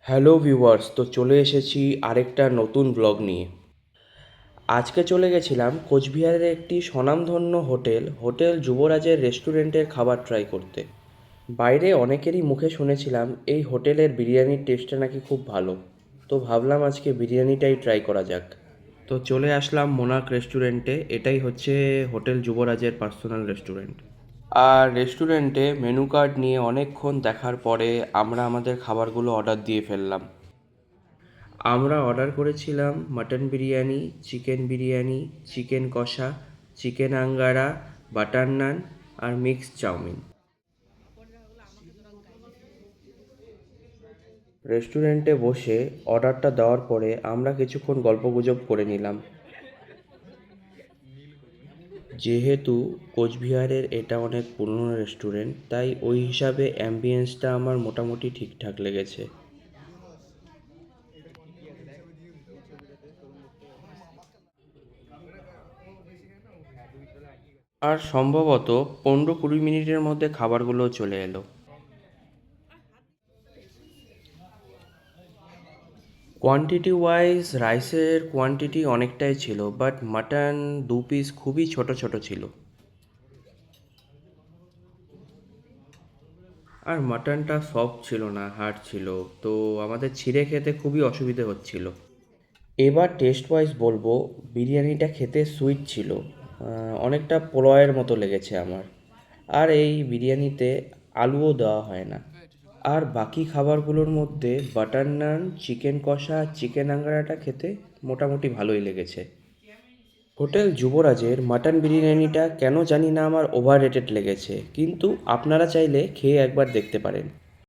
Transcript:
Hello viewers, তো চলে এসেছি আরেকটা নতুন ব্লগ নিয়ে। আজকে চলে গেছিলাম কোচবিহারের একটি স্বনামধন্য হোটেল যুবরাজের রেস্টুরেন্টের খাবার ট্রাই করতে। বাইরে অনেকেরই মুখে শুনেছিলাম এই হোটেলের বিরিয়ানির টেস্টটা নাকি খুব ভালো। তো ভাবলাম আজকে বিরিয়ানিটাই ট্রাই করা যাক। তো চলে আসলাম মোনাক রেস্টুরেন্টে। এটাই হচ্ছে হোটেল যুবরাজের পার্সোনাল রেস্টুরেন্ট। আর রেস্টুরেন্টে মেনু কার্ড নিয়ে অনেকক্ষণ দেখার পরে আমরা আমাদের খাবারগুলো অর্ডার দিয়ে ফেললাম। আমরা অর্ডার করেছিলাম mutton biryani, chicken biryani, chicken কষা, চিকেন আঙ্গারা, বাটার নান আর মিক্সড চাউমিন। রেস্টুরেন্টে বসে অর্ডারটা দেওয়ার পরে আমরা কিছুক্ষণ গল্পগুজব করে নিলাম। যেহেতু কোচবিহারের এটা অনেক পুরনো রেস্টুরেন্ট, তাই ওই হিসাবে অ্যাম্বিয়েন্সটা আমার মোটামুটি ঠিকঠাক লেগেছে। আর সম্ভবত 15-20 মিনিটের মধ্যে খাবারগুলো চলে এলো। কোয়ান্টিটি ওয়াইজ রাইসের কোয়ান্টিটি অনেকটাই ছিল, বাট মাটন 2 পিস খুবই ছোট ছোট ছিল। আর মাটনটা সফট ছিল না, হার্ড ছিল। তো আমাদের ছিঁড়ে খেতে খুবই অসুবিধে হচ্ছিল। এবার টেস্ট ওয়াইজ বলবো, বিরিয়ানিটা খেতে সুইট ছিল। অনেকটা পোলাওয়ের মতো লেগেছে আমার। আর এই বিরিয়ানিতে আলুও দেওয়া হয় না। আর বাকি খাবারগুলোর মধ্যে বাটার নান, চিকেন কষা, চিকেন আঙ্গারাটা খেতে মোটামুটি ভালোই লেগেছে। হোটেল যুবরাজের মাটন বিরিয়ানিটা কেন জানি না আমার ওভার রেটেড লেগেছে, কিন্তু আপনারা চাইলে খেয়ে একবার দেখতে পারেন।